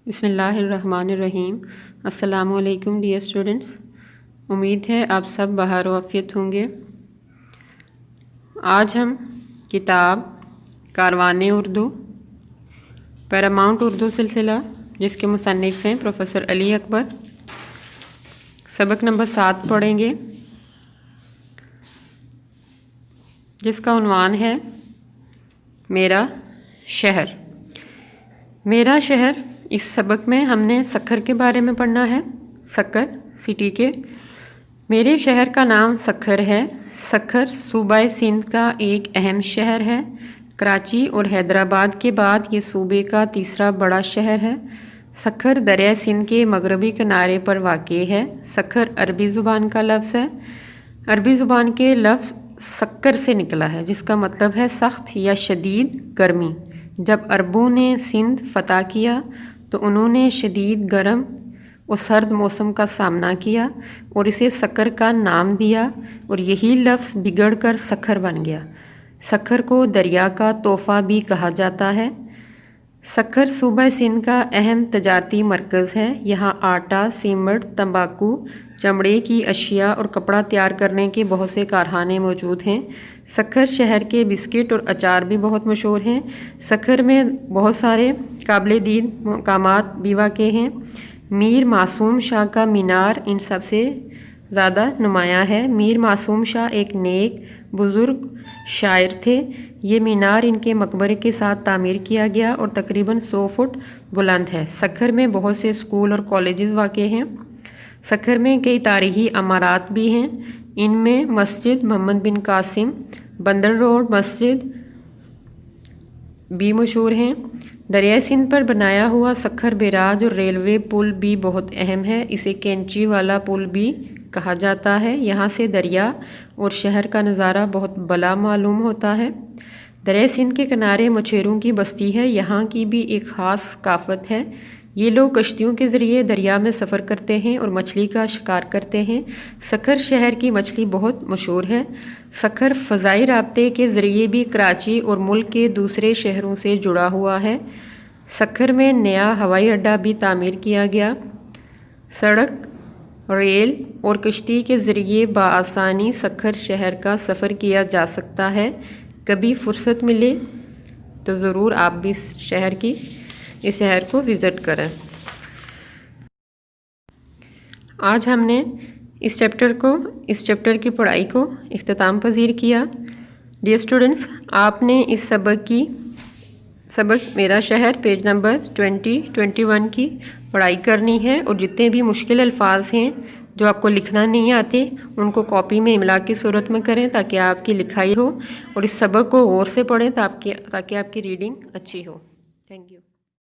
بسم اللہ الرحمن الرحیم۔ السلام علیکم ڈیئر اسٹوڈنٹس، امید ہے آپ سب بخیر و عافیت ہوں گے۔ آج ہم کتاب کاروان اردو پیراماؤنٹ اردو سلسلہ جس کے مصنف ہیں پروفیسر علی اکبر، سبق نمبر 7 پڑھیں گے، جس کا عنوان ہے میرا شہر۔ میرا شہر۔ اس سبق میں ہم نے سکھر کے بارے میں پڑھنا ہے، سکھر سٹی کے۔ میرے شہر کا نام سکھر ہے۔ سکھر صوبہ سندھ کا ایک اہم شہر ہے۔ کراچی اور حیدرآباد کے بعد یہ صوبے کا تیسرا بڑا شہر ہے۔ سکھر دریائے سندھ کے مغربی کنارے پر واقع ہے۔ سکھر عربی زبان کا لفظ ہے۔ عربی زبان کے لفظ سکر سے نکلا ہے، جس کا مطلب ہے سخت یا شدید گرمی۔ جب عربوں نے سندھ فتح کیا تو انہوں نے شدید گرم اور سرد موسم کا سامنا کیا اور اسے سکر کا نام دیا، اور یہی لفظ بگڑ کر سکھر بن گیا۔ سکھر کو دریا کا تحفہ بھی کہا جاتا ہے۔ سکھر صوبہ سندھ کا اہم تجارتی مرکز ہے۔ یہاں آٹا، سیمنٹ، تمباکو، چمڑے کی اشیاء اور کپڑا تیار کرنے کے بہت سے کارخانے موجود ہیں۔ سکھر شہر کے بسکٹ اور اچار بھی بہت مشہور ہیں۔ سکھر میں بہت سارے قابل دید مقامات بھی واقع ہیں۔ میر معصوم شاہ کا مینار ان سب سے زیادہ نمایاں ہے۔ میر معصوم شاہ ایک نیک بزرگ شاعر تھے۔ یہ مینار ان کے مقبرے کے ساتھ تعمیر کیا گیا اور تقریباً 100 فٹ بلند ہے۔ سکھر میں بہت سے اسکول اور کالجز واقع ہیں۔ سکھر میں کئی تاریخی عمارات بھی ہیں۔ ان میں مسجد محمد بن قاسم، بندر روڈ مسجد بھی مشہور ہیں۔ دریائے سندھ پر بنایا ہوا سکھر بیراج اور ریلوے پل بھی بہت اہم ہے۔ اسے کینچی والا پل بھی کہا جاتا ہے۔ یہاں سے دریا اور شہر کا نظارہ بہت بلا معلوم ہوتا ہے۔ دریائے سندھ کے کنارے مچھیروں کی بستی ہے۔ یہاں کی بھی ایک خاص ثقافت ہے۔ یہ لوگ کشتیوں کے ذریعے دریا میں سفر کرتے ہیں اور مچھلی کا شکار کرتے ہیں۔ سکھر شہر کی مچھلی بہت مشہور ہے۔ سکھر فضائی رابطے کے ذریعے بھی کراچی اور ملک کے دوسرے شہروں سے جڑا ہوا ہے۔ سکھر میں نیا ہوائی اڈہ بھی تعمیر کیا گیا۔ سڑک، ریل اور کشتی کے ذریعے بآسانی سکھر شہر کا سفر کیا جا سکتا ہے۔ کبھی فرصت ملے تو ضرور آپ بھی اس شہر کو وزٹ کریں۔ آج ہم نے اس چیپٹر کی پڑھائی کو اختتام پذیر کیا۔ ڈیئر اسٹوڈنٹس، آپ نے اس سبق میرا شہر پیج نمبر 21 کی پڑھائی کرنی ہے، اور جتنے بھی مشکل الفاظ ہیں جو آپ کو لکھنا نہیں آتے ان کو کاپی میں املا کی صورت میں کریں تاکہ آپ کی لکھائی ہو، اور اس سبق کو غور سے پڑھیں تاکہ آپ کی ریڈنگ اچھی ہو۔ Thank you.